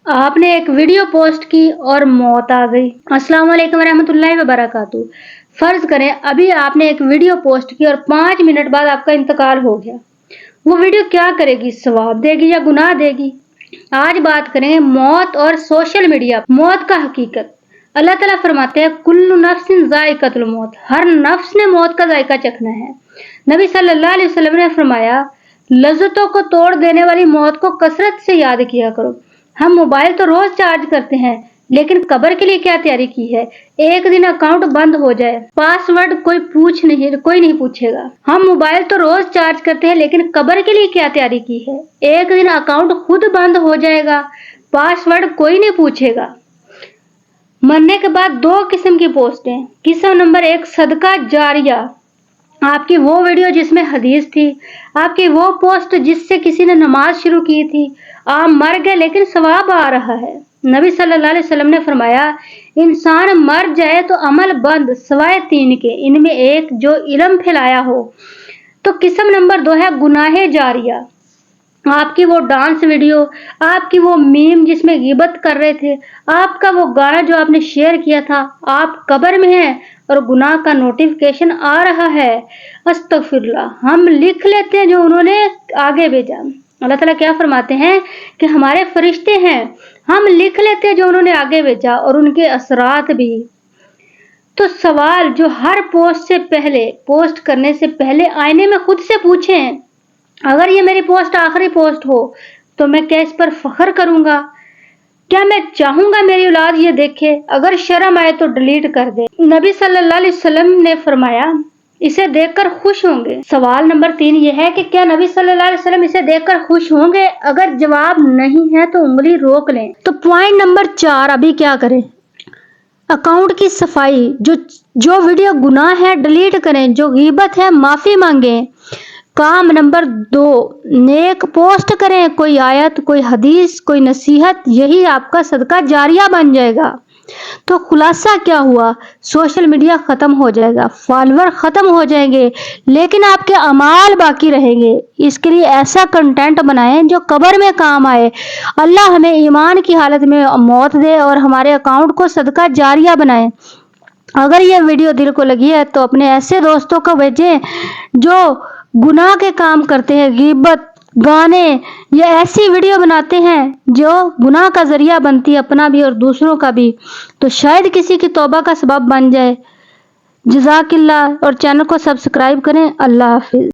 आपने एक video post की और मौत आ गई। अस्सलाम वालेकुम रहमतुल्लाहि व बरकातहू। फर्ज करें अभी आपने एक वीडियो पोस्ट की और 5 मिनट बाद आपका इंतकाल हो गया। वो वीडियो क्या करेगी? सवाब देगी या गुनाह देगी? आज बात करेंगे मौत और सोशल मीडिया। मौत का हकीकत। अल्लाह ताला फरमाते हैं कुल्लु नफ्सिन ज़ाइक़तुल मौत, हर नफ्स ने मौत का जायका चखना है। नबी सल्लल्लाहु अलैहि वसल्लम ने फरमाया लज्जतों को तोड़ देने वाली मौत को कसरत से याद किया करो। हम मोबाइल तो रोज चार्ज करते हैं, लेकिन कब्र के लिए क्या तैयारी की है? एक दिन अकाउंट बंद हो जाए, पासवर्ड कोई नहीं पूछेगा। हम मोबाइल तो रोज चार्ज करते हैं, लेकिन कब्र के लिए क्या तैयारी की है? एक दिन अकाउंट खुद बंद हो जाएगा, पासवर्ड कोई नहीं पूछेगा। मरने के बाद 2 किस्म की पोस्टें। किस्म नंबर 1 सदका जारिया, आपकी वो वीडियो जिसमें हदीस थी, आपकी वो पोस्ट जिससे किसी ने नमाज शुरू की थी। आप मर गए लेकिन सवाब आ रहा है। नबी सल्लल्लाहु अलैहि वसल्लम ने फरमाया इंसान मर जाए तो अमल बंद सिवाय 3 के, इनमें एक जो इल्म फैलाया हो। तो किस्म नंबर 2 है गुनाहे जारिया, आपकी वो डांस वीडियो, आपकी वो मीम जिसमें गिबत कर रहे थे, आपका वो गाना जो आपने शेयर किया था, आप कब्र में हैं और गुनाह का नोटिफिकेशन आ रहा है। अस्तगफिरुल्लाह, हम लिख लेते हैं जो उन्होंने आगे भेजा। अल्लाह ताला क्या फरमाते हैं कि हमारे फरिश्ते हैं, हम लिख लेते हैं जो उन्होंने आगे भेजा और उनके असरात भी। तो सवाल जो हर पोस्ट करने से पहले आईने में खुद से पूछें, अगर ये मेरी पोस्ट आखिरी पोस्ट हो तो मैं क्या इस पर फख्र करूंगा? क्या मैं चाहूंगा मेरी औलाद ये देखे? अगर शर्म आए तो डिलीट कर दे। नबी सल्लल्लाहु अलैहि वसल्लम ने फरमाया इसे देखकर खुश होंगे। सवाल नंबर 3 ये है कि क्या नबी सल्लल्लाहु अलैहि वसल्लम इसे देखकर खुश होंगे? अगर जवाब नहीं है तो उंगली रोक लें। तो पॉइंट नंबर 4 अभी क्या करें? अकाउंट की सफाई। जो वीडियो गुनाह है डिलीट करें, जो गीबत है माफी मांगे। काम नंबर 2 नेक पोस्ट करें, कोई आयत, कोई हदीस, कोई नसीहत, यही आपका सदका जारिया बन जाएगा। तो खुलासा क्या हुआ? सोशल मीडिया खत्म हो जाएगा, फॉलोअर खत्म हो जाएंगे, लेकिन आपके अमाल बाकी रहेंगे। इसके लिए ऐसा कंटेंट बनाएं जो कब्र में काम आए। अल्लाह हमें ईमान की हालत में मौत दे और हमारे अकाउंट को सदका जारिया बनाए। अगर ये वीडियो दिल को लगी है तो अपने ऐसे दोस्तों को भेजें जो गुनाह के काम करते हैं, गीबत, गाने या ऐसी वीडियो बनाते हैं जो गुनाह का जरिया बनती है, अपना भी और दूसरों का भी। तो शायद किसी की तौबा का सबब बन जाए। जज़ाकिल्लाह, और चैनल को सब्सक्राइब करें। अल्लाह हाफिज।